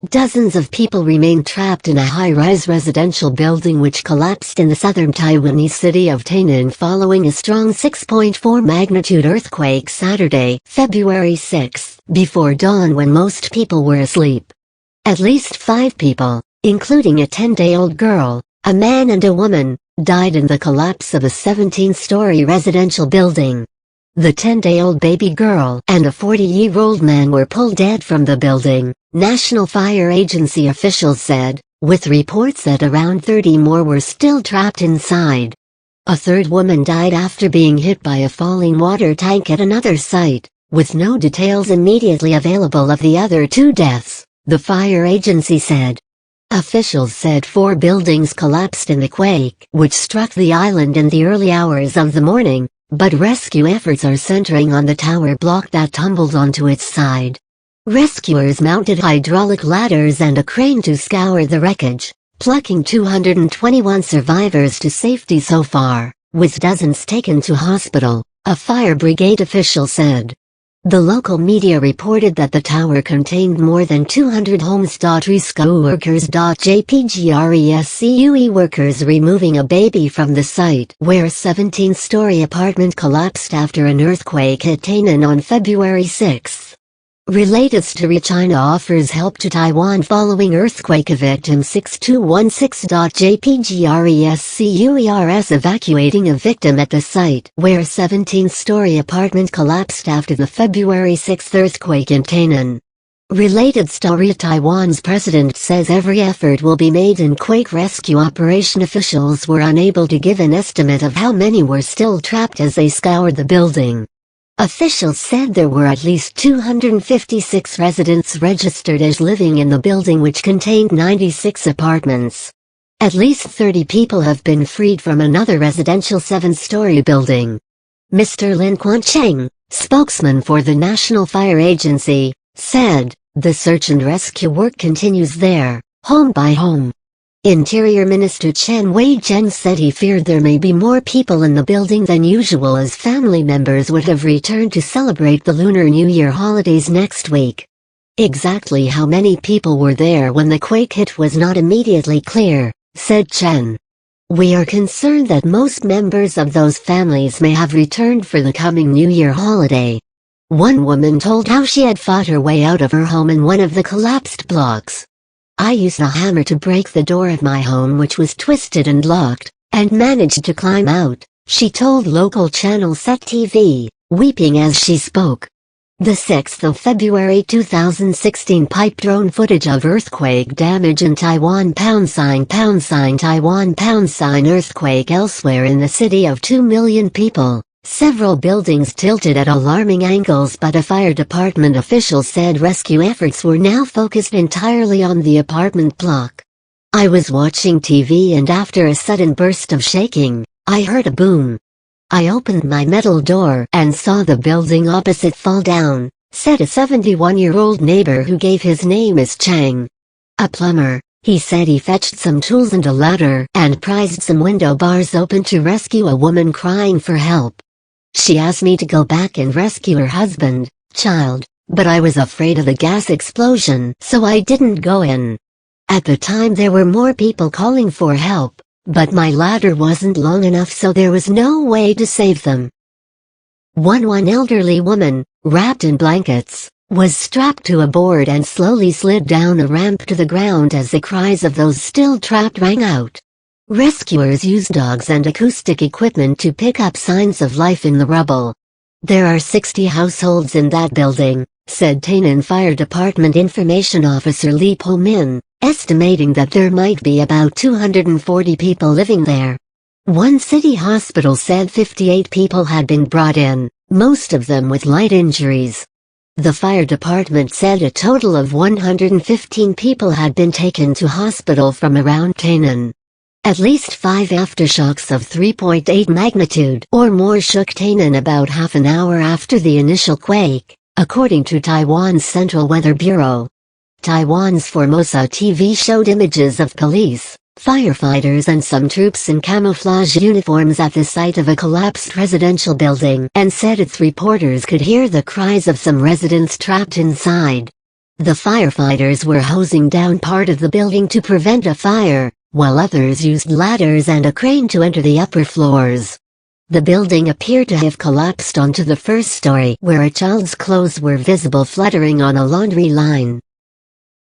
Dozens of people remain trapped in a high-rise residential building which collapsed in the southern Taiwanese city of Tainan following a strong 6.4 magnitude earthquake Saturday, February 6, before dawn when most people were asleep. At least 5 people, including a 10-day-old girl, a man and a woman, died in the collapse of a 17-story residential building. The 10-day-old baby girl and a 40-year-old man were pulled dead from the building, National Fire Agency officials said, with reports that around 30 more were still trapped inside. A third woman died after being hit by a falling water tank at another site, with no details immediately available of the other 2 deaths, the fire agency said. Officials said 4 buildings collapsed in the quake, which struck the island in the early hours of the morning, but rescue efforts are centering on the tower block that tumbled onto its side. Rescuers mounted hydraulic ladders and a crane to scour the wreckage, plucking 221 survivors to safety so far, with dozens taken to hospital, a fire brigade official said. The local media reported that the tower contained more than 200 homes. Rescue workers. JPGRESCUE workers removing a baby from the site where a 17-story apartment collapsed after an earthquake hit Tainan on February 6. Related story: China offers help to Taiwan following earthquake. A victim 6216. JPGRESCUERS evacuating a victim at the site where a 17-story apartment collapsed after the February 6 earthquake in Tainan. Related story: Taiwan's president says every effort will be made in quake rescue operation. Officials were unable to give an estimate of how many were still trapped as they scoured the building. Officials said there were at least 256 residents registered as living in the building, which contained 96 apartments. At least 30 people have been freed from another residential 7-story building. Mr. Lin Quancheng, spokesman for the National Fire Agency, said, "The search and rescue work continues there, home by home." Interior Minister Chen Wei-Zhen said he feared there may be more people in the building than usual as family members would have returned to celebrate the Lunar New Year holidays next week. Exactly how many people were there when the quake hit was not immediately clear, said Chen. "We are concerned that most members of those families may have returned for the coming New Year holiday." One woman told how she had fought her way out of her home in one of the collapsed blocks. "I used a hammer to break the door of my home, which was twisted and locked, and managed to climb out," she told local channel Set TV, weeping as she spoke. The 6th of February 2016 pipe drone footage of earthquake damage in Taiwan #, Taiwan #, earthquake elsewhere in the city of 2 million people. Several buildings tilted at alarming angles, but a fire department official said rescue efforts were now focused entirely on the apartment block. "I was watching TV and after a sudden burst of shaking, I heard a boom. I opened my metal door and saw the building opposite fall down," said a 71-year-old neighbor who gave his name as Chang. A plumber, he said he fetched some tools and a ladder and prized some window bars open to rescue a woman crying for help. "She asked me to go back and rescue her husband, child, but I was afraid of the gas explosion, so I didn't go in. At the time there were more people calling for help, but my ladder wasn't long enough, so there was no way to save them." One elderly woman, wrapped in blankets, was strapped to a board and slowly slid down a ramp to the ground as the cries of those still trapped rang out. Rescuers used dogs and acoustic equipment to pick up signs of life in the rubble. "There are 60 households in that building," said Tainan Fire Department Information Officer Li Po-min, estimating that there might be about 240 people living there. One city hospital said 58 people had been brought in, most of them with light injuries. The fire department said a total of 115 people had been taken to hospital from around Tainan. At least 5 aftershocks of 3.8 magnitude or more shook Tainan about half an hour after the initial quake, according to Taiwan's Central Weather Bureau. Taiwan's Formosa TV showed images of police, firefighters and some troops in camouflage uniforms at the site of a collapsed residential building and said its reporters could hear the cries of some residents trapped inside. The firefighters were hosing down part of the building to prevent a fire, while others used ladders and a crane to enter the upper floors. The building appeared to have collapsed onto the first story, where a child's clothes were visible fluttering on a laundry line.